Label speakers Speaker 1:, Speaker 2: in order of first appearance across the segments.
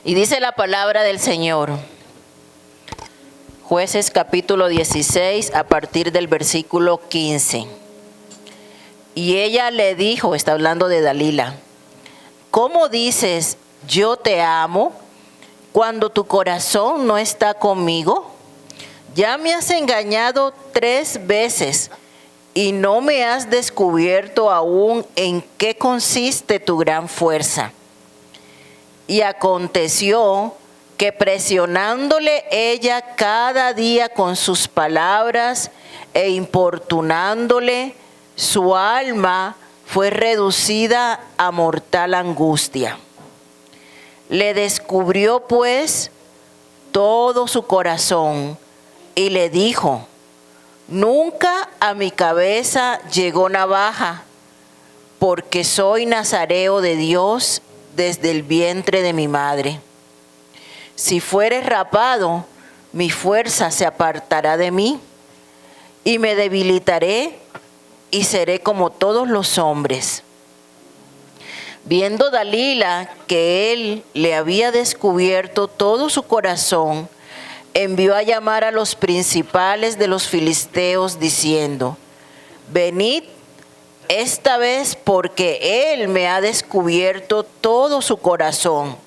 Speaker 1: Y dice la palabra del Señor, Jueces capítulo 16, a partir del versículo 15. Y ella le dijo, está hablando de Dalila, ¿cómo dices yo te amo cuando tu corazón no está conmigo? Ya me has engañado 3 veces y no me has descubierto aún en qué consiste tu gran fuerza. Y aconteció que presionándole ella cada día con sus palabras e importunándole, su alma fue reducida a mortal angustia. Le descubrió pues todo su corazón y le dijo, nunca a mi cabeza llegó navaja, porque soy nazareo de Dios desde el vientre de mi madre. Si fuere rapado, mi fuerza se apartará de mí, y me debilitaré y seré como todos los hombres. Viendo Dalila que él le había descubierto todo su corazón, envió a llamar a los principales de los filisteos, diciendo, venid esta vez, porque él me ha descubierto todo su corazón.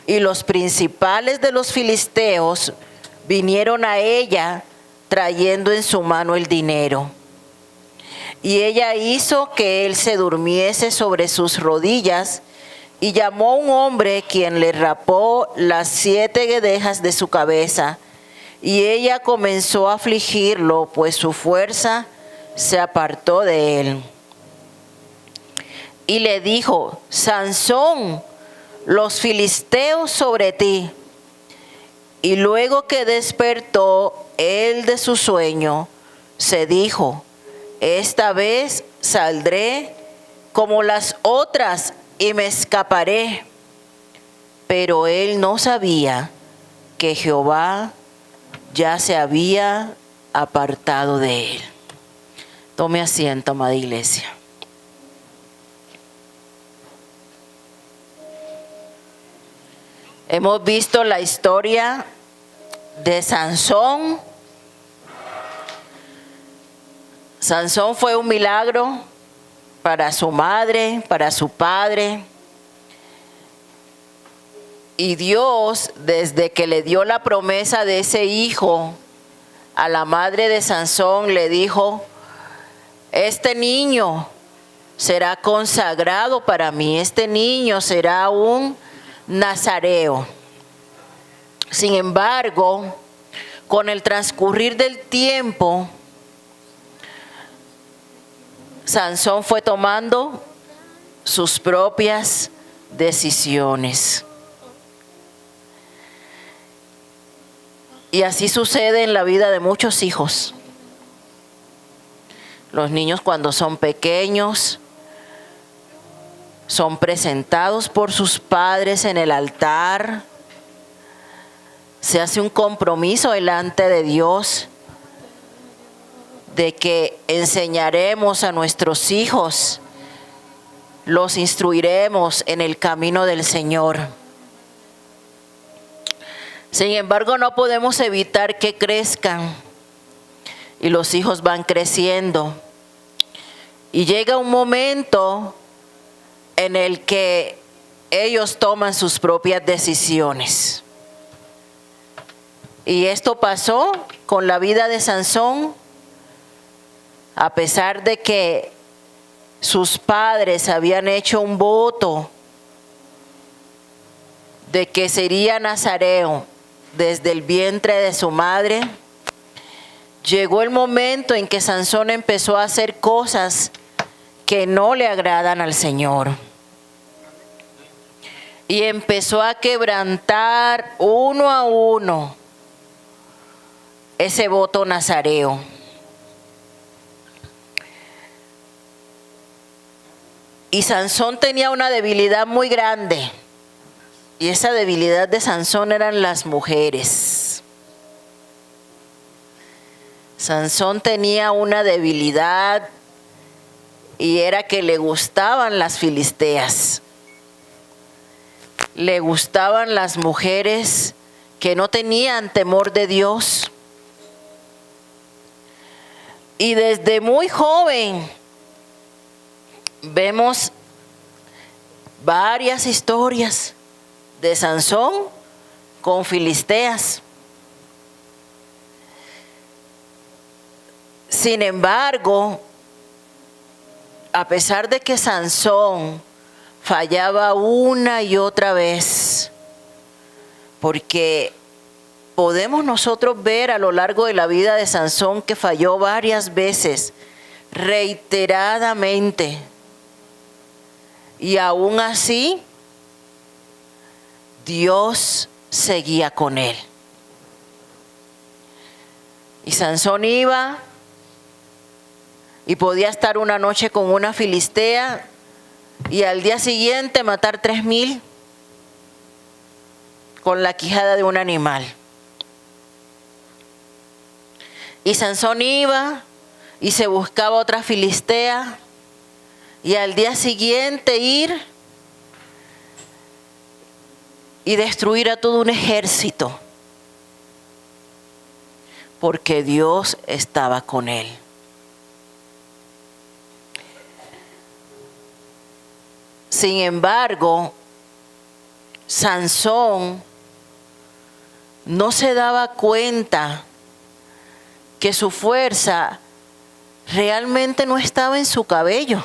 Speaker 1: Y los principales de los filisteos vinieron a ella trayendo en su mano el dinero. Y ella hizo que él se durmiese sobre sus rodillas y llamó a un hombre, quien le rapó las 7 guedejas de su cabeza. Y ella comenzó a afligirlo, pues su fuerza se apartó de él. Y le dijo, Sansón, los filisteos sobre ti. Y luego que despertó él de su sueño, se dijo, esta vez saldré como las otras y me escaparé. Pero él no sabía que Jehová ya se había apartado de él. Tome asiento, amada iglesia. Hemos visto la historia de Sansón. Sansón fue un milagro para su madre, para su padre. Y Dios, desde que le dio la promesa de ese hijo a la madre de Sansón, le dijo, este niño será consagrado para mí, este niño será un nazareo. Sin embargo, con el transcurrir del tiempo, Sansón fue tomando sus propias decisiones. Y así sucede en la vida de muchos hijos. Los niños, cuando son pequeños, son presentados por sus padres en el altar. Se hace un compromiso delante de Dios de que enseñaremos a nuestros hijos, los instruiremos en el camino del Señor. Sin embargo, no podemos evitar que crezcan y los hijos van creciendo. Y llega un momento en el que ellos toman sus propias decisiones. Y esto pasó con la vida de Sansón, a pesar de que sus padres habían hecho un voto de que sería nazareo desde el vientre de su madre. Llegó el momento en que Sansón empezó a hacer cosas que no le agradan al Señor. Y empezó a quebrantar uno a uno ese voto nazareo. Y Sansón tenía una debilidad muy grande. Y esa debilidad de Sansón eran las mujeres. Sansón tenía una debilidad y era que le gustaban las filisteas. Le gustaban las mujeres que no tenían temor de Dios. Y desde muy joven vemos varias historias de Sansón con filisteas. Sin embargo, a pesar de que Sansón fallaba una y otra vez, porque podemos nosotros ver a lo largo de la vida de Sansón que falló varias veces, reiteradamente, y aún así Dios seguía con él. Y Sansón iba y podía estar una noche con una filistea y al día siguiente matar 3,000 con la quijada de un animal. Y Sansón iba y se buscaba otra filistea y al día siguiente ir y destruir a todo un ejército, porque Dios estaba con él. Sin embargo, Sansón no se daba cuenta que su fuerza realmente no estaba en su cabello.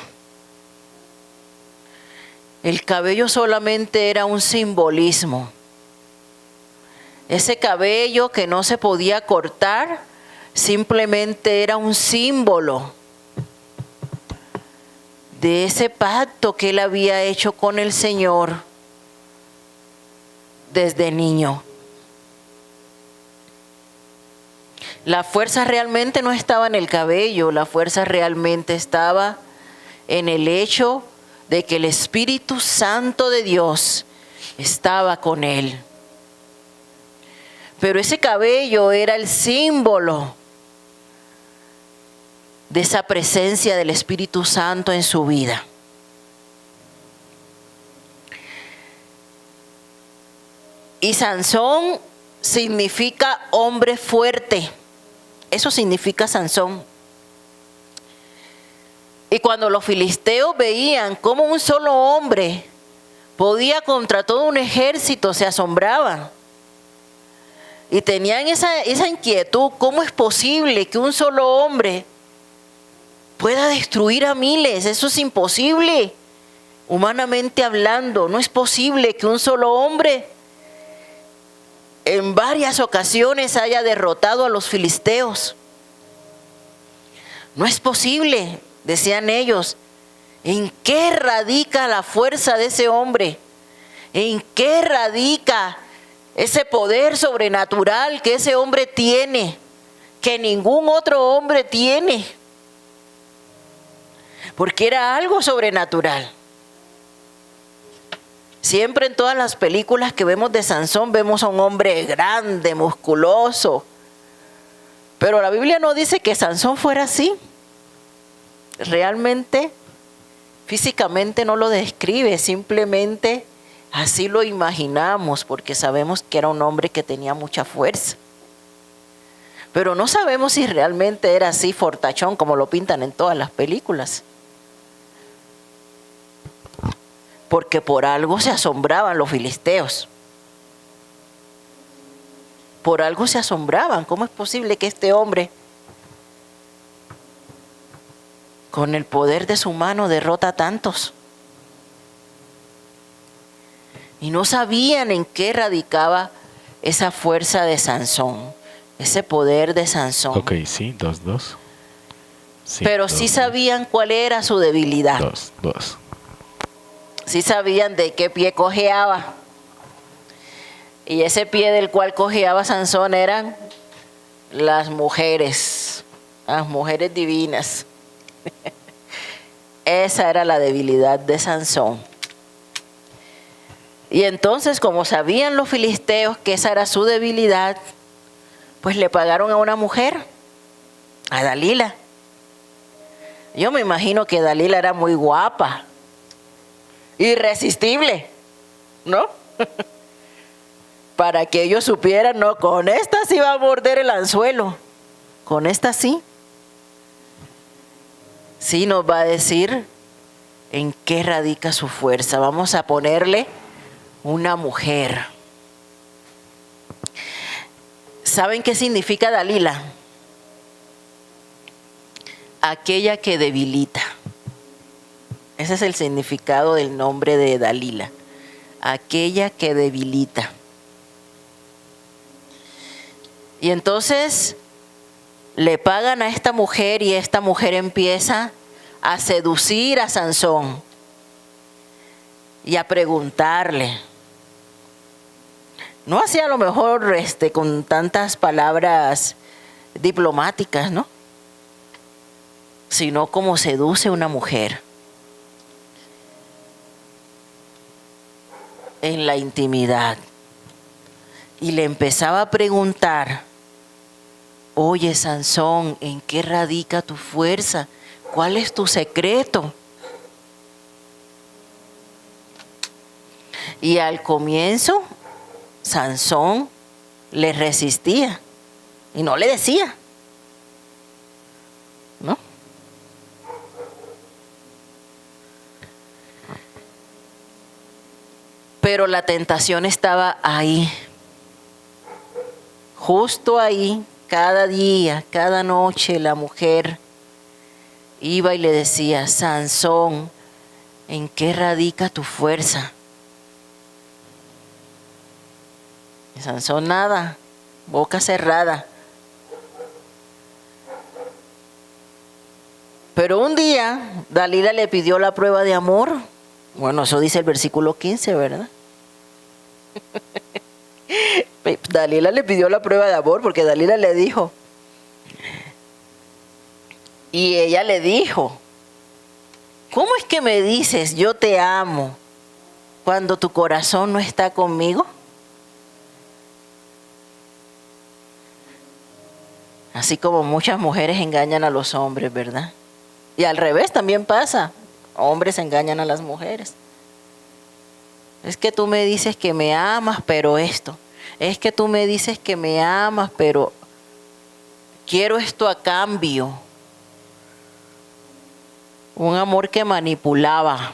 Speaker 1: El cabello solamente era un simbolismo. Ese cabello que no se podía cortar simplemente era un símbolo de ese pacto que él había hecho con el Señor desde niño. La fuerza realmente no estaba en el cabello, la fuerza realmente estaba en el hecho de que el Espíritu Santo de Dios estaba con él. Pero ese cabello era el símbolo de esa presencia del Espíritu Santo en su vida. Y Sansón significa hombre fuerte. Eso significa Sansón. Y cuando los filisteos veían cómo un solo hombre podía contra todo un ejército, se asombraban. Y tenían esa inquietud, ¿cómo es posible que un solo hombre pueda destruir a miles? Eso es imposible. Humanamente hablando, no es posible que un solo hombre en varias ocasiones haya derrotado a los filisteos. No es posible, decían ellos. ¿En qué radica la fuerza de ese hombre? ¿En qué radica ese poder sobrenatural que ese hombre tiene, que ningún otro hombre tiene? Porque era algo sobrenatural. Siempre en todas las películas que vemos de Sansón vemos a un hombre grande, musculoso. Pero la Biblia no dice que Sansón fuera así. Realmente, físicamente no lo describe, simplemente así lo imaginamos porque sabemos que era un hombre que tenía mucha fuerza. Pero no sabemos si realmente era así fortachón como lo pintan en todas las películas. Porque por algo se asombraban los filisteos. por algo se asombraban. ¿Cómo es posible que este hombre, con el poder de su mano, derrota a tantos? Y no sabían en qué radicaba esa fuerza de Sansón, ese poder de Sansón.
Speaker 2: Ok, sí, 2-2. Sí,
Speaker 1: pero sí sabían cuál era su debilidad.
Speaker 2: 2-2.
Speaker 1: Sí sabían de qué pie cojeaba. Y ese pie del cual cojeaba Sansón eran las mujeres divinas. Esa era la debilidad de Sansón. Y entonces, como sabían los filisteos que esa era su debilidad, pues le pagaron a una mujer, a Dalila. Yo me imagino que Dalila era muy guapa, irresistible, ¿no? Para que ellos supieran, no, con esta sí va a morder el anzuelo, con esta sí. Sí nos va a decir en qué radica su fuerza. Vamos a ponerle una mujer. ¿Saben qué significa Dalila? Aquella que debilita. Ese es el significado del nombre de Dalila. Aquella que debilita. Y entonces le pagan a esta mujer y esta mujer empieza a seducir a Sansón y a preguntarle. No así a lo mejor con tantas palabras diplomáticas, ¿no? Sino como seduce una mujer en la intimidad. Y le empezaba a preguntar: oye, Sansón, ¿en qué radica tu fuerza? ¿Cuál es tu secreto? Y al comienzo, Sansón le resistía y no le decía, ¿no? Pero la tentación estaba ahí, justo ahí. Cada día, cada noche la mujer iba y le decía: Sansón, ¿en qué radica tu fuerza? Y Sansón nada, boca cerrada. Pero un día Dalila le pidió la prueba de amor. Bueno, eso dice el versículo 15, ¿verdad? Dalila le pidió la prueba de amor porque Dalila le dijo. Y ella le dijo: ¿cómo es que me dices yo te amo cuando tu corazón no está conmigo? Así como muchas mujeres engañan a los hombres, ¿verdad? Y al revés también pasa. Hombres engañan a las mujeres. Es que tú me dices que me amas, pero esto. Es que tú me dices que me amas, pero quiero esto a cambio. Un amor que manipulaba,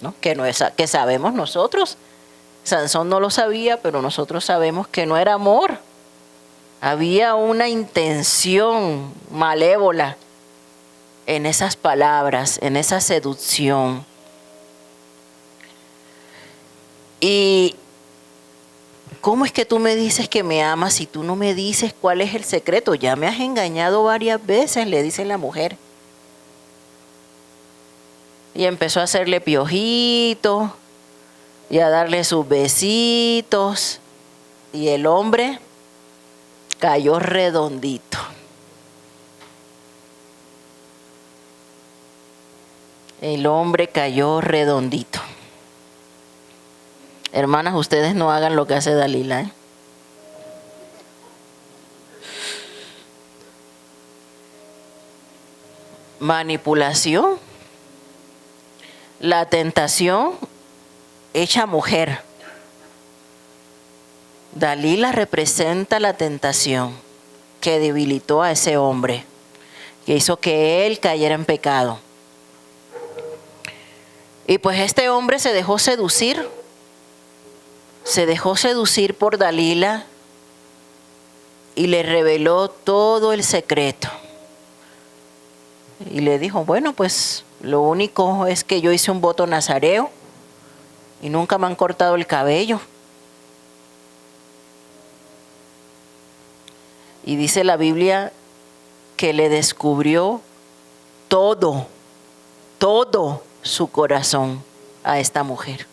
Speaker 1: ¿no? Que sabemos nosotros. Sansón no lo sabía, pero nosotros sabemos que no era amor. Había una intención malévola en esas palabras, en esa seducción. Y ¿cómo es que tú me dices que me amas si tú no me dices cuál es el secreto? Ya me has engañado varias veces, le dice la mujer. Y empezó a hacerle piojitos y a darle sus besitos. Y el hombre cayó redondito. El hombre cayó redondito. Hermanas, ustedes no hagan lo que hace Dalila, ¿eh? Manipulación. La tentación hecha mujer. Dalila representa la tentación que debilitó a ese hombre, que hizo que él cayera en pecado. Y pues este hombre se dejó seducir por Dalila y le reveló todo el secreto. Y le dijo, bueno, pues lo único es que yo hice un voto nazareo y nunca me han cortado el cabello. Y dice la Biblia que le descubrió todo su corazón a esta mujer.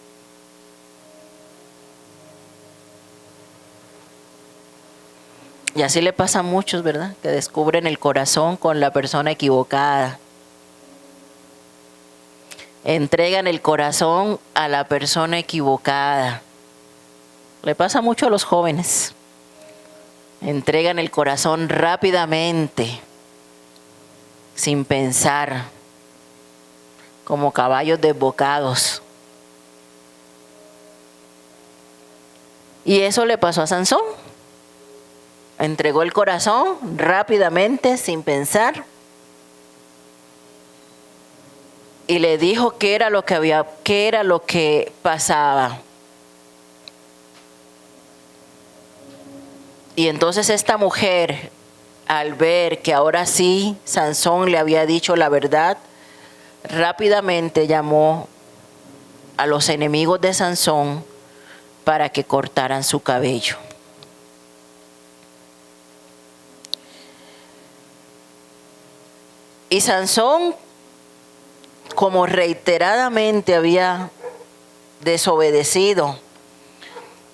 Speaker 1: Y así le pasa a muchos, ¿verdad? Que descubren el corazón con la persona equivocada. Entregan el corazón a la persona equivocada. Le pasa mucho a los jóvenes. Entregan el corazón rápidamente, sin pensar, como caballos desbocados. Y eso le pasó a Sansón. Entregó el corazón rápidamente, sin pensar. Y le dijo qué era lo que pasaba. Y entonces esta mujer, al ver que ahora sí Sansón le había dicho la verdad, rápidamente llamó a los enemigos de Sansón para que cortaran su cabello. Y Sansón, como reiteradamente había desobedecido,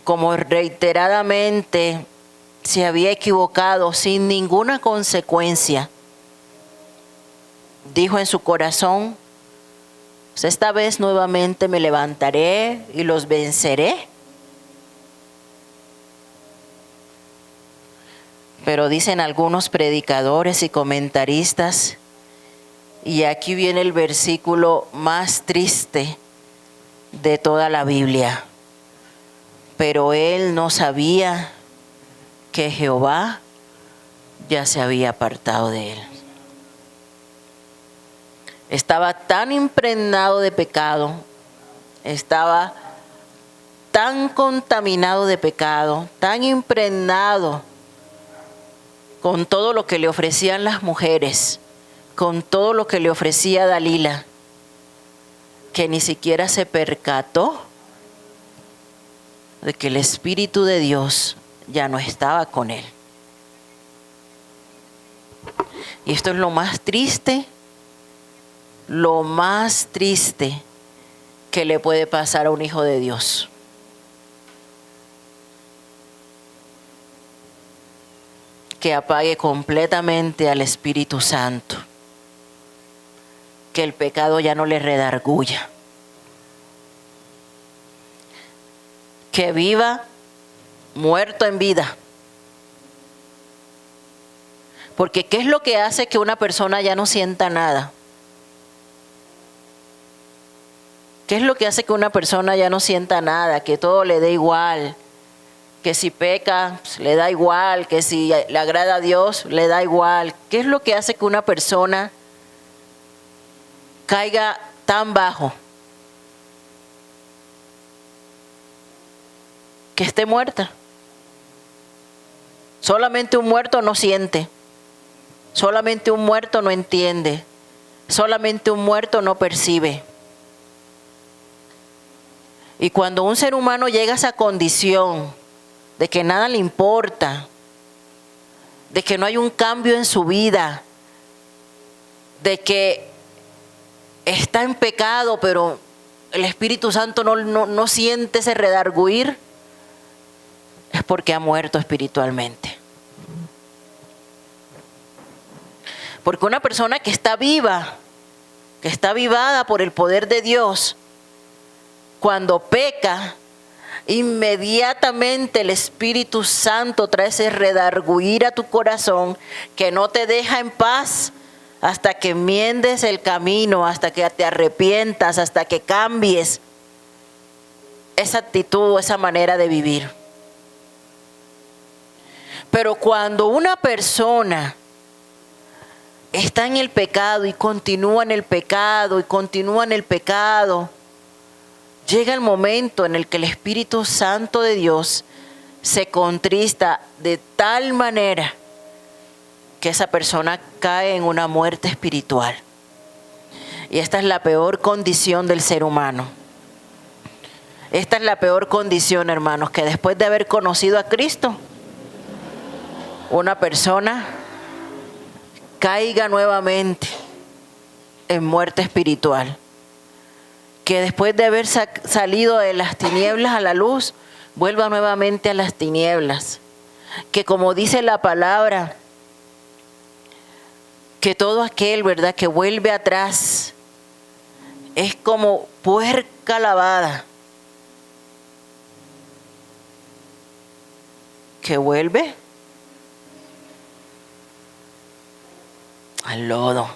Speaker 1: como reiteradamente se había equivocado sin ninguna consecuencia, dijo en su corazón, pues esta vez nuevamente me levantaré y los venceré. Pero dicen algunos predicadores y comentaristas, y aquí viene el versículo más triste de toda la Biblia, pero él no sabía que Jehová ya se había apartado de él. Estaba tan impregnado de pecado, estaba tan contaminado de pecado, tan impregnado con todo lo que le ofrecían las mujeres, con todo lo que le ofrecía Dalila, que ni siquiera se percató de que el Espíritu de Dios ya no estaba con él. Y esto es lo más triste que le puede pasar a un hijo de Dios. Que apague completamente al Espíritu Santo. Que el pecado ya no le redarguya. Que viva muerto en vida. Porque ¿qué es lo que hace que una persona ya no sienta nada? ¿Qué es lo que hace que una persona ya no sienta nada? Que todo le dé igual. Que si peca, pues, le da igual. Que si le agrada a Dios, le da igual. ¿Qué es lo que hace que una persona caiga tan bajo? Que esté muerta. Solamente un muerto no siente. Solamente un muerto no entiende. Solamente un muerto no percibe. Y cuando un ser humano llega a esa condición de que nada le importa, de que no hay un cambio en su vida, de que está en pecado, pero el Espíritu Santo no siente ese redarguir, es porque ha muerto espiritualmente. Porque una persona que está viva, que está avivada por el poder de Dios, cuando peca, inmediatamente el Espíritu Santo trae ese redarguir a tu corazón que no te deja en paz hasta que enmiendes el camino, hasta que te arrepientas, hasta que cambies esa actitud o esa manera de vivir. Pero cuando una persona está en el pecado y continúa en el pecado y continúa en el pecado, llega el momento en el que el Espíritu Santo de Dios se contrista de tal manera que esa persona cae en una muerte espiritual. Y esta es la peor condición del ser humano. Esta es la peor condición, hermanos, que después de haber conocido a Cristo, una persona caiga nuevamente en muerte espiritual. Que después de haber salido de las tinieblas a la luz, vuelva nuevamente a las tinieblas. Que como dice la palabra, que todo aquel, ¿verdad?, que vuelve atrás es como puerca lavada, que vuelve al lodo.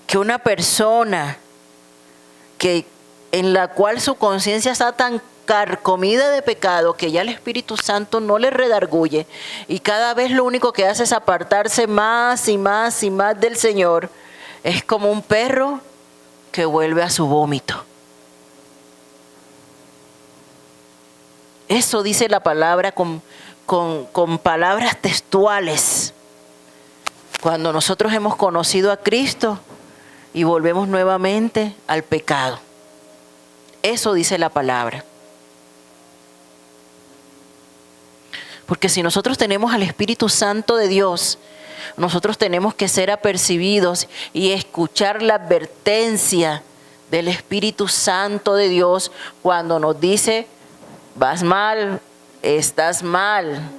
Speaker 1: Que una persona en la cual su conciencia está tan carcomida de pecado que ya el Espíritu Santo no le redarguye y cada vez lo único que hace es apartarse más y más y más del Señor, es como un perro que vuelve a su vómito. Eso dice la palabra con palabras textuales. Cuando nosotros hemos conocido a Cristo y volvemos nuevamente al pecado. Eso dice la palabra. Porque si nosotros tenemos al Espíritu Santo de Dios, nosotros tenemos que ser apercibidos y escuchar la advertencia del Espíritu Santo de Dios cuando nos dice: vas mal, estás mal.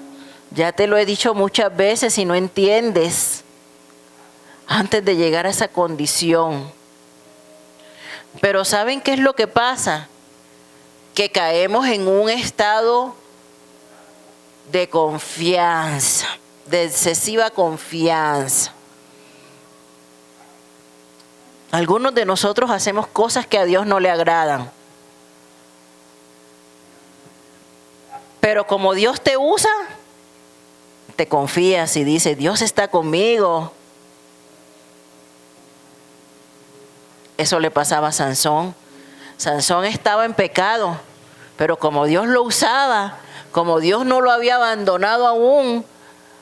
Speaker 1: Ya te lo he dicho muchas veces y no entiendes. Antes de llegar a esa condición. Pero ¿saben qué es lo que pasa? Que caemos en un estado de confianza, de excesiva confianza. Algunos de nosotros hacemos cosas que a Dios no le agradan. Pero como Dios te usa, te confías y dices: Dios está conmigo. Eso le pasaba a Sansón. Sansón estaba en pecado, pero como Dios lo usaba, como Dios no lo había abandonado aún,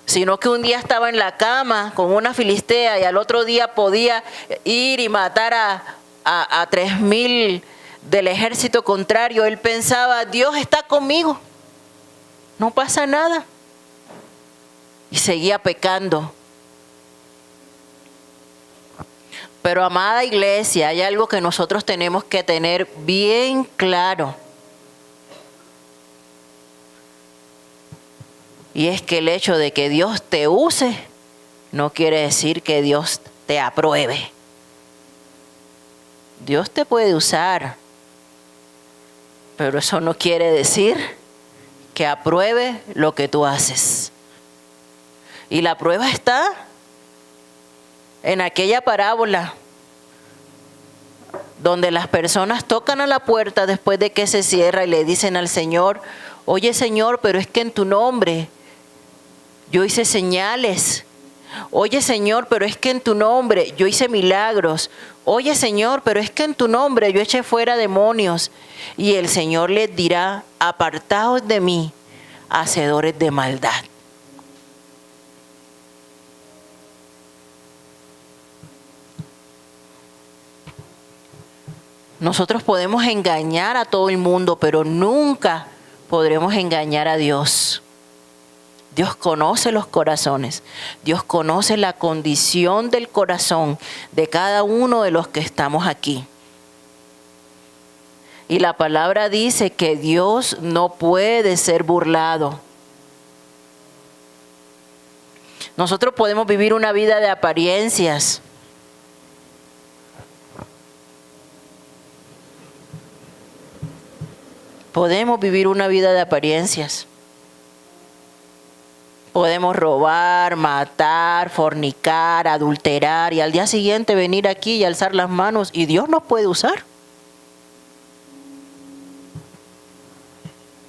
Speaker 1: sino que un día estaba en la cama con una filistea y al otro día podía ir y matar a 3,000 del ejército contrario, él pensaba: Dios está conmigo, no pasa nada. Y seguía pecando. Pero amada iglesia, hay algo que nosotros tenemos que tener bien claro. Y es que el hecho de que Dios te use no quiere decir que Dios te apruebe. Dios te puede usar, pero eso no quiere decir que apruebe lo que tú haces. Y la prueba está en aquella parábola donde las personas tocan a la puerta después de que se cierra y le dicen al Señor: oye Señor, pero es que en tu nombre yo hice señales. Oye Señor, pero es que en tu nombre yo hice milagros. Oye Señor, pero es que en tu nombre yo eché fuera demonios. Y el Señor les dirá: apartaos de mí, hacedores de maldad. Nosotros podemos engañar a todo el mundo, pero nunca podremos engañar a Dios. Dios conoce los corazones. Dios conoce la condición del corazón de cada uno de los que estamos aquí. Y la palabra dice que Dios no puede ser burlado. Nosotros podemos vivir una vida de apariencias. Podemos vivir una vida de apariencias. Podemos robar, matar, fornicar, adulterar y al día siguiente venir aquí y alzar las manos y Dios nos puede usar.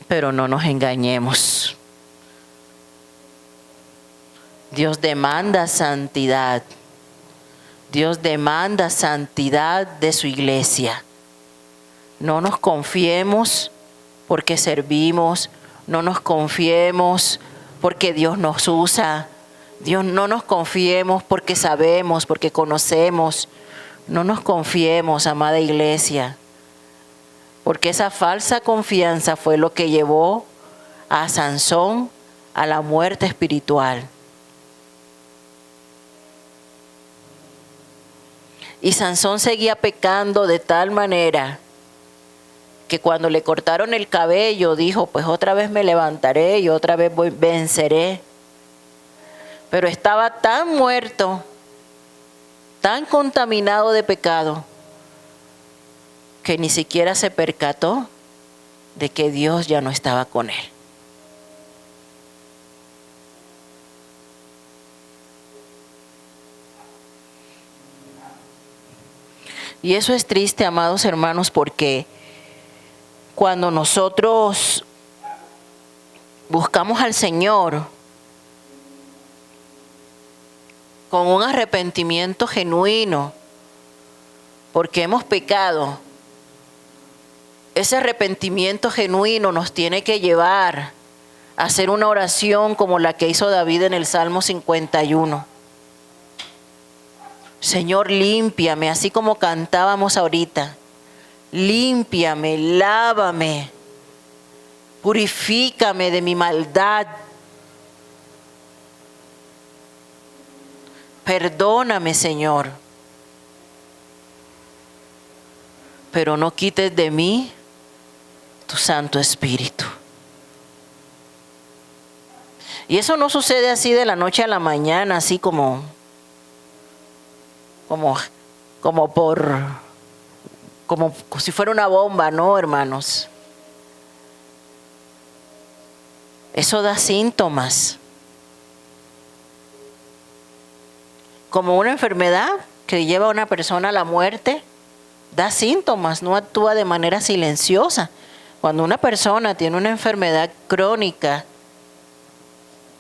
Speaker 1: Pero no nos engañemos. Dios demanda santidad. Dios demanda santidad de su iglesia. No nos confiemos porque servimos, no nos confiemos porque Dios nos usa. Dios, no nos confiemos porque sabemos, porque conocemos. No nos confiemos, amada iglesia, porque esa falsa confianza fue lo que llevó a Sansón a la muerte espiritual. Y Sansón seguía pecando de tal manera que cuando le cortaron el cabello dijo, pues otra vez me levantaré y otra vez venceré. Pero estaba tan muerto, tan contaminado de pecado, que ni siquiera se percató de que Dios ya no estaba con él. Y eso es triste, amados hermanos, porque cuando nosotros buscamos al Señor con un arrepentimiento genuino, porque hemos pecado, ese arrepentimiento genuino nos tiene que llevar a hacer una oración como la que hizo David en el Salmo 51. Señor, límpiame, así como cantábamos ahorita. Límpiame, lávame, purifícame de mi maldad. Perdóname, Señor, pero no quites de mí tu Santo Espíritu. Y eso no sucede así de la noche a la mañana, así como si fuera una bomba, ¿no, hermanos? Eso da síntomas. Como una enfermedad que lleva a una persona a la muerte, da síntomas, no actúa de manera silenciosa. Cuando una persona tiene una enfermedad crónica,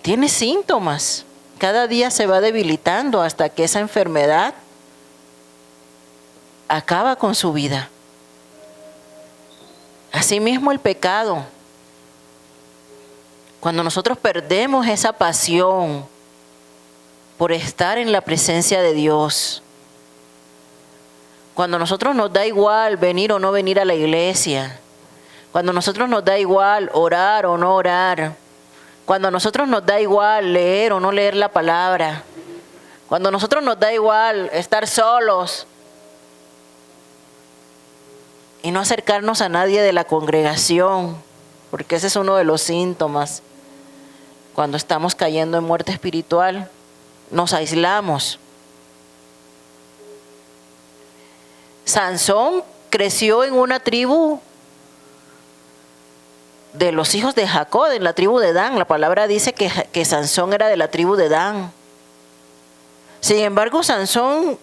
Speaker 1: tiene síntomas. Cada día se va debilitando hasta que esa enfermedad acaba con su vida. Asimismo el pecado. Cuando nosotros perdemos esa pasión por estar en la presencia de Dios, cuando a nosotros nos da igual venir o no venir a la iglesia, cuando a nosotros nos da igual orar o no orar, cuando a nosotros nos da igual leer o no leer la palabra, cuando a nosotros nos da igual estar solos y no acercarnos a nadie de la congregación, porque ese es uno de los síntomas. Cuando estamos cayendo en muerte espiritual, nos aislamos. Sansón creció en una tribu de los hijos de Jacob, en la tribu de Dan. La palabra dice que Sansón era de la tribu de Dan. Sin embargo, Sansón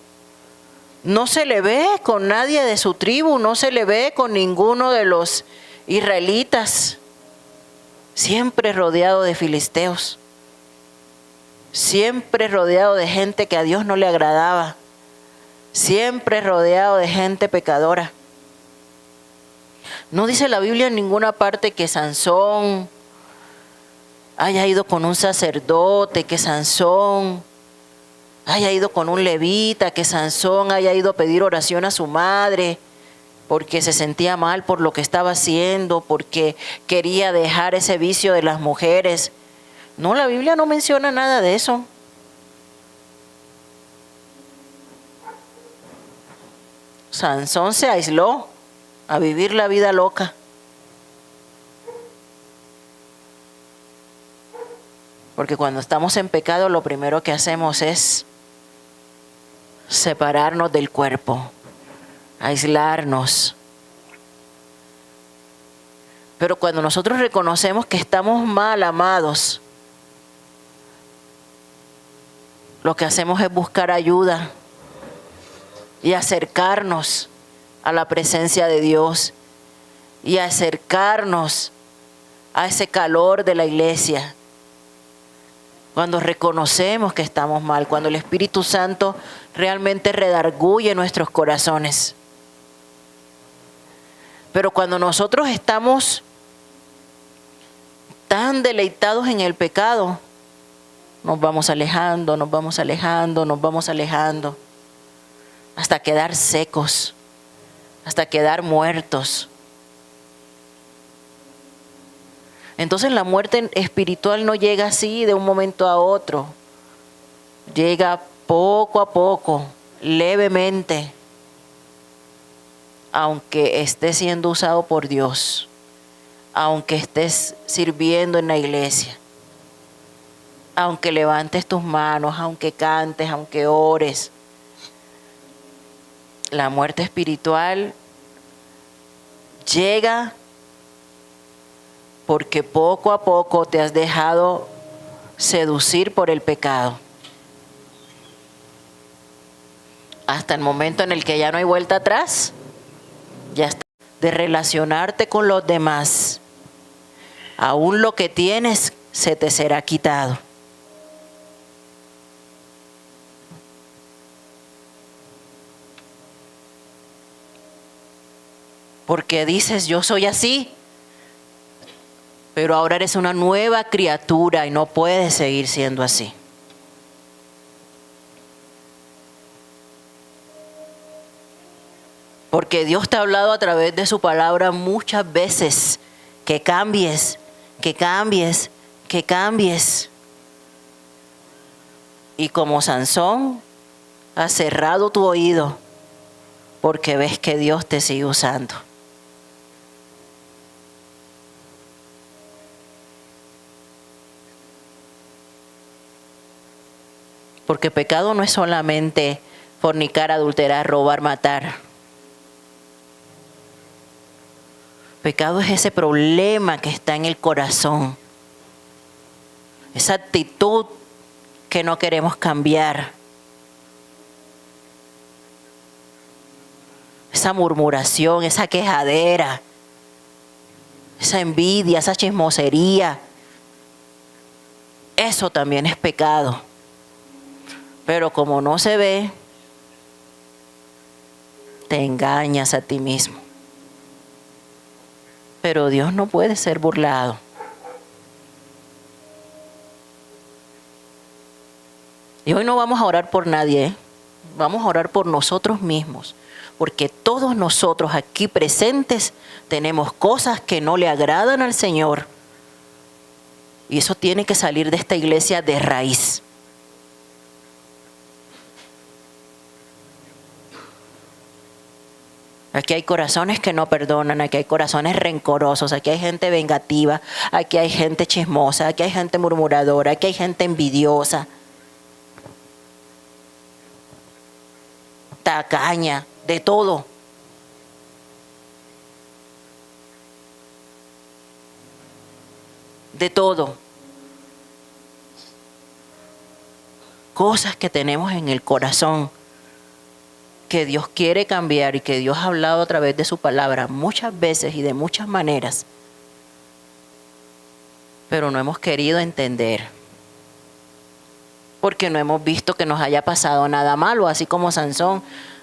Speaker 1: no se le ve con nadie de su tribu, no se le ve con ninguno de los israelitas. Siempre rodeado de filisteos, siempre rodeado de gente que a Dios no le agradaba, siempre rodeado de gente pecadora. No dice la Biblia en ninguna parte que Sansón haya ido con un sacerdote, que Sansón haya ido con un levita, que Sansón haya ido a pedir oración a su madre porque se sentía mal por lo que estaba haciendo, porque quería dejar ese vicio de las mujeres. No, la Biblia no menciona nada de eso. Sansón se aisló a vivir la vida loca. Porque cuando estamos en pecado, lo primero que hacemos es separarnos del cuerpo, aislarnos. Pero cuando nosotros reconocemos que estamos mal, amados, lo que hacemos es buscar ayuda y acercarnos a la presencia de Dios y acercarnos a ese calor de la iglesia. Cuando reconocemos que estamos mal, cuando el Espíritu Santo realmente redarguye nuestros corazones. Pero cuando nosotros estamos tan deleitados en el pecado, nos vamos alejando, nos vamos alejando, nos vamos alejando, hasta quedar secos, hasta quedar muertos. Entonces la muerte espiritual no llega así de un momento a otro, llega poco a poco, levemente, aunque estés siendo usado por Dios, aunque estés sirviendo en la iglesia, aunque levantes tus manos, aunque cantes, aunque ores. La muerte espiritual llega porque poco a poco te has dejado seducir por el pecado. Hasta el momento en el que ya no hay vuelta atrás, ya está. De relacionarte con los demás, aún lo que tienes se te será quitado. Porque dices, yo soy así, pero ahora eres una nueva criatura y no puedes seguir siendo así. Porque Dios te ha hablado a través de su palabra muchas veces que cambies, que cambies, que cambies. Y como Sansón, has cerrado tu oído porque ves que Dios te sigue usando. Porque pecado no es solamente fornicar, adulterar, robar, matar. Pecado es ese problema que está en el corazón. Esa actitud que no queremos cambiar. Esa murmuración, esa quejadera, esa envidia, esa chismosería. Eso también es pecado. Pero como no se ve, te engañas a ti mismo. Pero Dios no puede ser burlado. Y hoy no vamos a orar por nadie, ¿eh? Vamos a orar por nosotros mismos. Porque todos nosotros aquí presentes tenemos cosas que no le agradan al Señor. Y eso tiene que salir de esta iglesia de raíz. Aquí hay corazones que no perdonan, aquí hay corazones rencorosos, aquí hay gente vengativa, aquí hay gente chismosa, aquí hay gente murmuradora, aquí hay gente envidiosa, tacaña, de todo. De todo. Cosas que tenemos en el corazón que Dios quiere cambiar y que Dios ha hablado a través de su palabra muchas veces y de muchas maneras, pero no hemos querido entender, porque no hemos visto que nos haya pasado nada malo, así como Sansón.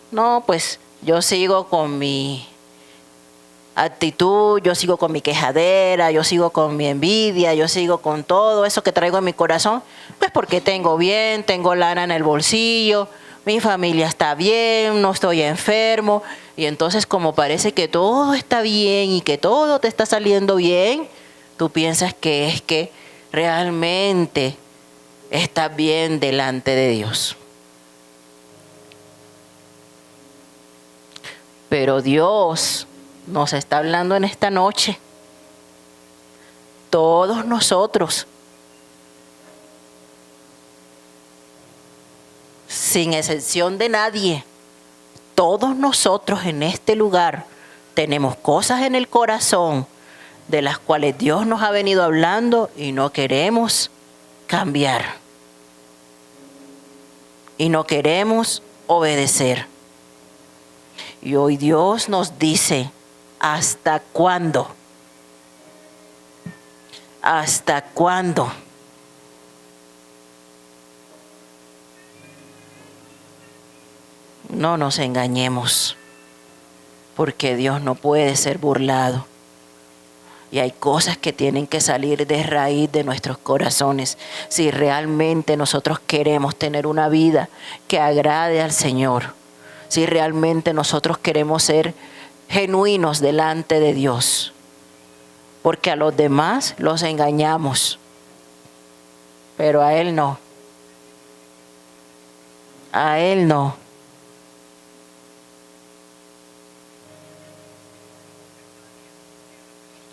Speaker 1: No, pues yo sigo con mi actitud, yo sigo con mi quejadera, yo sigo con mi envidia, yo sigo con todo eso que traigo en mi corazón, pues porque tengo bien, tengo lana en el bolsillo, mi familia está bien, no estoy enfermo. Y entonces, como parece que todo está bien y que todo te está saliendo bien, tú piensas que es que realmente estás bien delante de Dios. Pero Dios nos está hablando en esta noche. Todos nosotros, sin excepción de nadie, todos nosotros en este lugar tenemos cosas en el corazón de las cuales Dios nos ha venido hablando y no queremos cambiar. Y no queremos obedecer. Y hoy Dios nos dice, ¿hasta cuándo? ¿Hasta cuándo? No nos engañemos, porque Dios no puede ser burlado. Y hay cosas que tienen que salir de raíz de nuestros corazones. Si realmente nosotros queremos tener una vida que agrade al Señor. Si realmente nosotros queremos ser genuinos delante de Dios. Porque a los demás los engañamos. Pero a Él no. A Él no.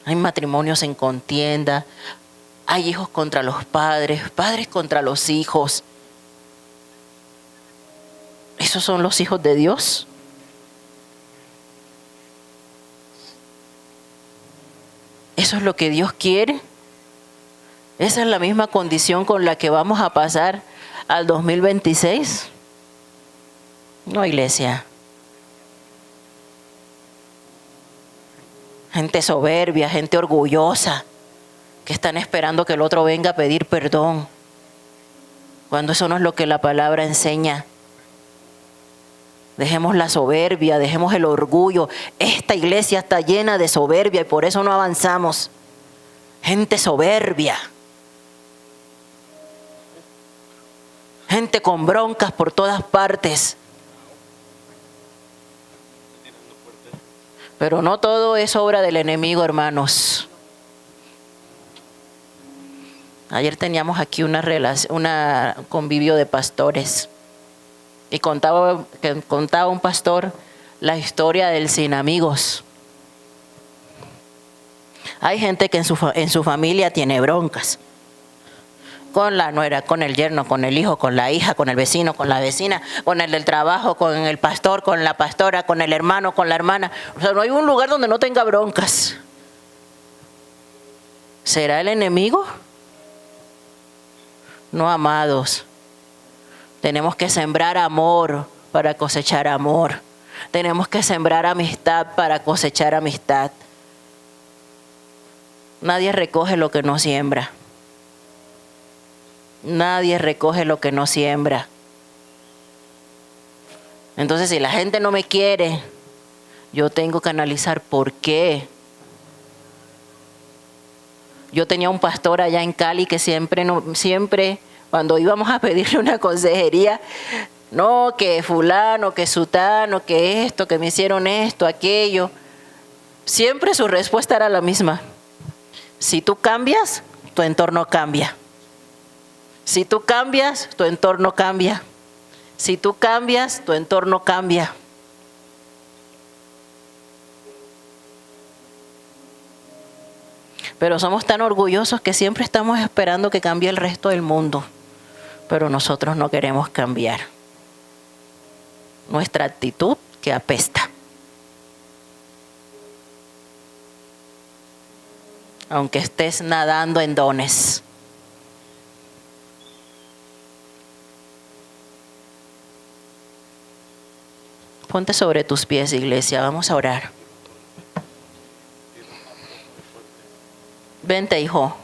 Speaker 1: Hay matrimonios en contienda, hay hijos contra los padres, padres contra los hijos. ¿Esos son los hijos de Dios? ¿Eso es lo que Dios quiere? ¿Esa es la misma condición con la que vamos a pasar al 2026? No, iglesia. Gente soberbia, gente orgullosa, que están esperando que el otro venga a pedir perdón, cuando eso no es lo que la palabra enseña. Dejemos la soberbia, dejemos el orgullo. Esta iglesia está llena de soberbia y por eso no avanzamos. Gente soberbia. Gente con broncas por todas partes. Pero no todo es obra del enemigo, hermanos. Ayer teníamos aquí una convivio de pastores y contaba un pastor la historia del sin amigos. Hay gente que en su familia tiene broncas. Con la nuera, con el yerno, con el hijo, con la hija, con el vecino, con la vecina, con el del trabajo, con el pastor, con la pastora, con el hermano, con la hermana. O sea, no hay un lugar donde no tenga broncas. ¿Será el enemigo? No, amados. Tenemos que sembrar amor para cosechar amor. Tenemos que sembrar amistad para cosechar amistad. Nadie recoge lo que no siembra. Nadie recoge lo que no siembra. Entonces, si la gente no me quiere, yo tengo que analizar por qué. Yo tenía un pastor allá en Cali que siempre cuando íbamos a pedirle una consejería, no, que fulano, que sutano, que esto, que me hicieron esto, aquello. Siempre su respuesta era la misma. Si tú cambias, tu entorno cambia. Si tú cambias, tu entorno cambia. Si tú cambias, tu entorno cambia. Pero somos tan orgullosos que siempre estamos esperando que cambie el resto del mundo. Pero nosotros no queremos cambiar. Nuestra actitud que apesta. Aunque estés nadando en dones. Ponte sobre tus pies, iglesia. Vamos a orar. Vente, hijo.